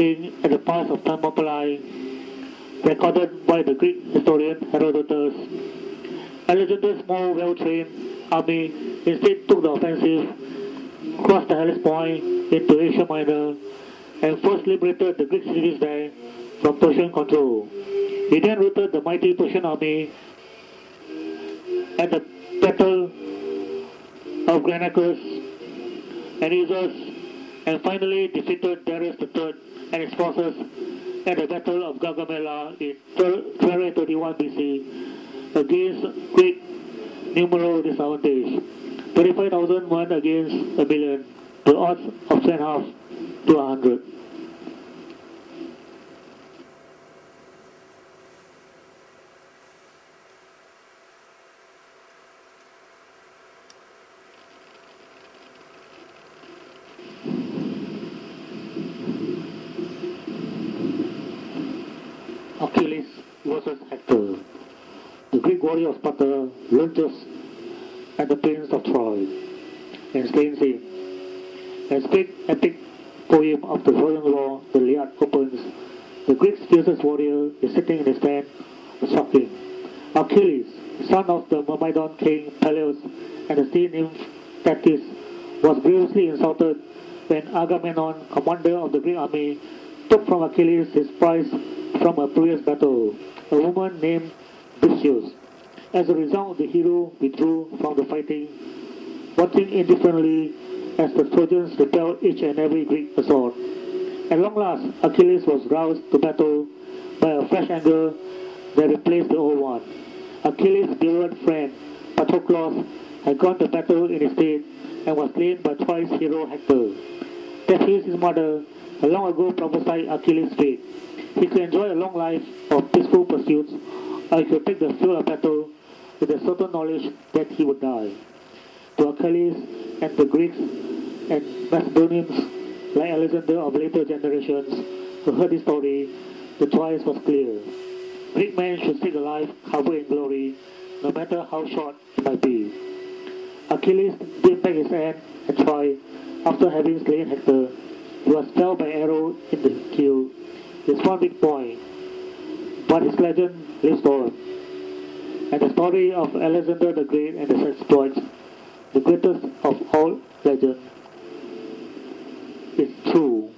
king at the pass of Thermopylae, recorded by the Greek historian Herodotus. Alexander's more well-trained army instead took the offensive, crossed the Hellespont into Asia Minor, and first liberated the Greek cities there from Persian control. He then routed the mighty Persian army at the Battle of Granicus and Issus, and finally defeated Darius III and his forces at the Battle of Gaugamela in 1231 BC against great numeral disadvantage. 35,000 men against a million, the odds of 2.5 to 100. Achilles versus Hector. The Greek warrior of Sparta lunges at the prince of Troy and slays him. As big epic poem of the Trojan War, the Iliad opens. The Greek's fiercest warrior is sitting in his tent, shocking. Achilles, son of the Myrmidon king Peleus and the sea nymph Thetis, was grievously insulted when Agamemnon, commander of the Greek army, took from Achilles his prize from a previous battle, a woman named Briseis. As a result, the hero withdrew from the fighting, watching indifferently as the Trojans repelled each and every Greek assault. At long last, Achilles was roused to battle by a fresh anger that replaced the old one. Achilles' beloved friend, Patroclus, had gone to battle in his stead and was slain by Troy's hero Hector. Thetis, his mother, had long ago prophesied Achilles' fate. He could enjoy a long life of peaceful pursuits, or he could take the field of battle with a certain knowledge that he would die. To Achilles and the Greeks and Macedonians, like Alexander of later generations, who heard this story, the choice was clear. Greek men should seek a life covered in glory, no matter how short it might be. Achilles did back his hand at Troy after having slain Hector. He was felled by arrow in the keel. It's one big point, but his legend lives on. And the story of Alexander the Great and his exploits, the greatest of all legends, is true.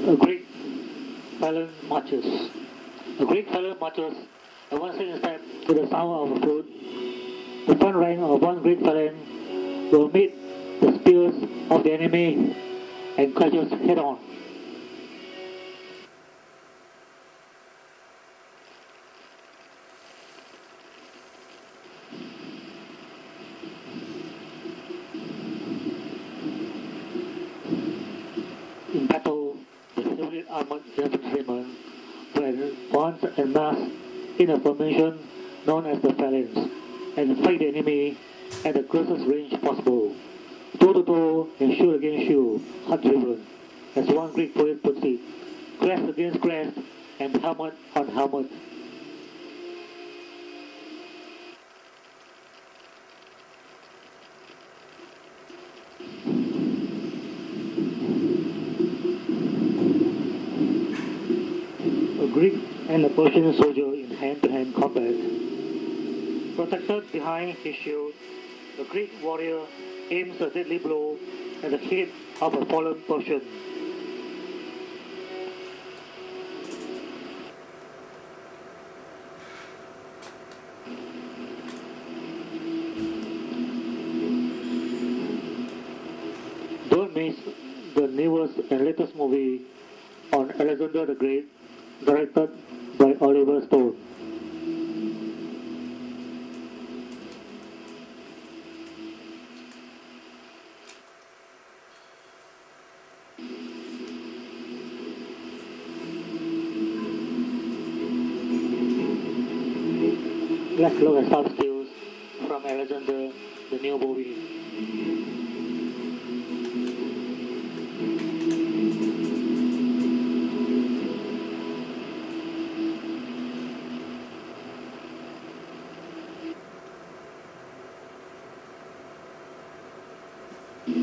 A Greek phalanx marches. A Greek phalanx marches, advancing in step to the sound of a flute. The front rank of one Greek phalanx will meet the spears of the enemy and clashes head-on. In battle, the heavily armored infantrymen were advanced and massed in a formation known as the phalanx, and fight the enemy at the closest range possible, toe to toe and shoot against shoot, hard-driven, as one Greek poet puts it, crest against crest and helmet on helmet. A Greek and a Persian soldier in hand-to-hand combat. Protected behind his shield, the Greek warrior aims a deadly blow at the head of a fallen Persian. Don't miss the newest and latest movie on Alexander the Great, directed by Oliver Stone. Let's look at some stills from Alexander, the new movie. The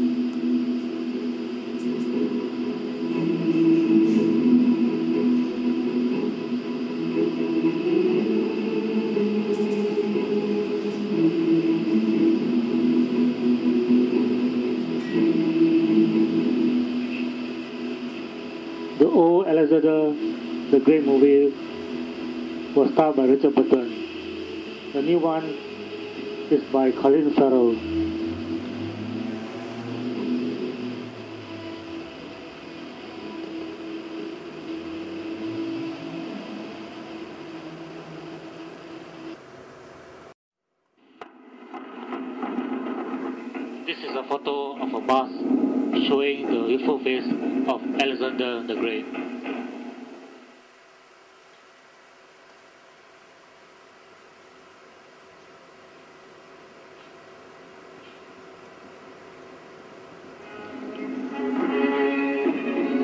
old Alexander the Great movie was starred by Richard Burton. The new one is by Colin Farrell. This is a photo of a bust showing the youthful face of Alexander the Great.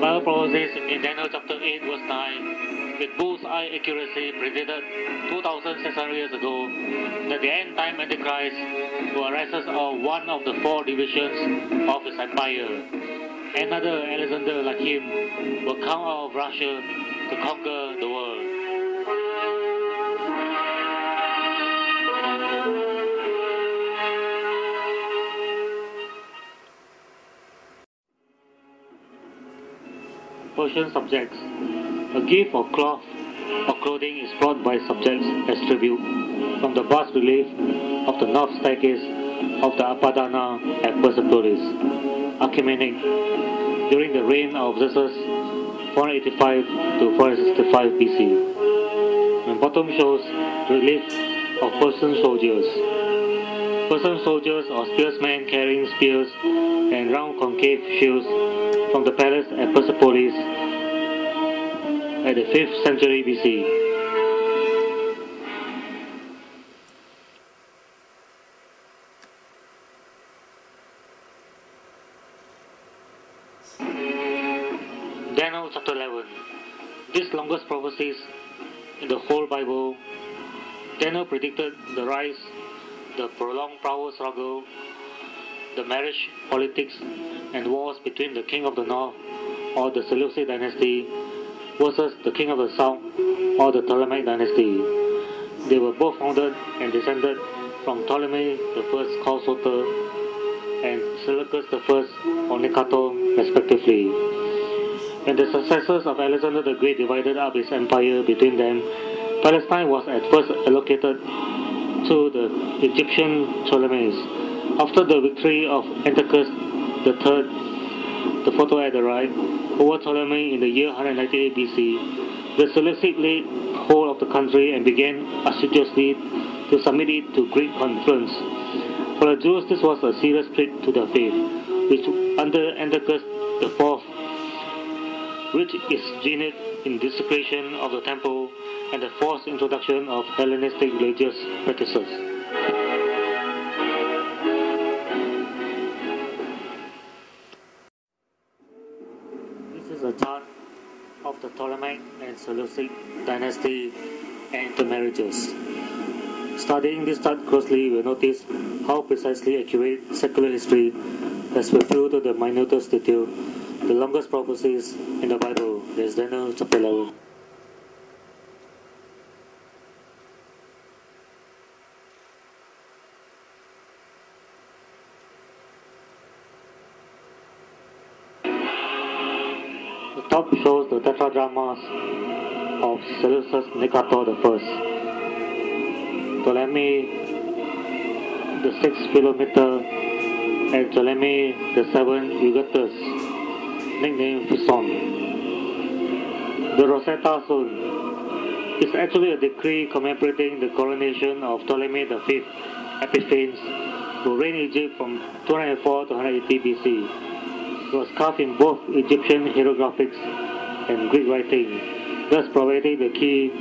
Bible prophecies in Daniel chapter 8 verse 9 with bull's-eye accuracy predicted 2,600 years ago that the end-time Antichrist will arise as one of the four divisions of his empire. Another Alexander like him will come out of Russia to conquer the world. Persian subjects. A gift of cloth or clothing is brought by subjects as tribute from the bas relief of the north staircase of the Apadana at Persepolis, Achaemenid, during the reign of Xerxes 485 to 465 BC. And bottom shows relief of Persian soldiers. Persian soldiers or spearsmen carrying spears and round concave shields from the palace at Persepolis at the 5th century BC. Daniel chapter 11. These longest prophecies in the whole Bible. Daniel predicted the rise, the prolonged power struggle, the marriage, politics, and wars between the king of the north or the Seleucid dynasty versus the king of the south or the Ptolemaic dynasty. They were both founded and descended from Ptolemy the first called Soter and Seleucus the first or Nicator respectively. When the successors of Alexander the Great divided up his empire between them, Palestine was at first allocated to the Egyptian Ptolemies. After the victory of Antiochus III, the photo at the right, over Ptolemy in the year 198 BC, the Seleucids laid hold of the country and began assiduously to submit it to Greek influence. For the Jews, this was a serious threat to their faith, which under Antiochus IV reached its zenith in desecration of the temple and the forced introduction of Hellenistic religious practices. A chart of the Ptolemaic and Seleucid dynasty and intermarriages. Studying this chart closely, we will notice how precisely accurate secular history has fulfilled to the minutest detail the longest prophecies in the Bible. That is Daniel chapter 11. The top shows the tetradramas of Seleucus Nicator I, Ptolemy the 6th Philometor, and Ptolemy the 7th Eugatus, nicknamed Phison. The Rosetta Stone is actually a decree commemorating the coronation of Ptolemy the 5th Epiphanes, who reigned Egypt from 204 to 180 BC. It was carved in both Egyptian hieroglyphics and Greek writing, thus providing the key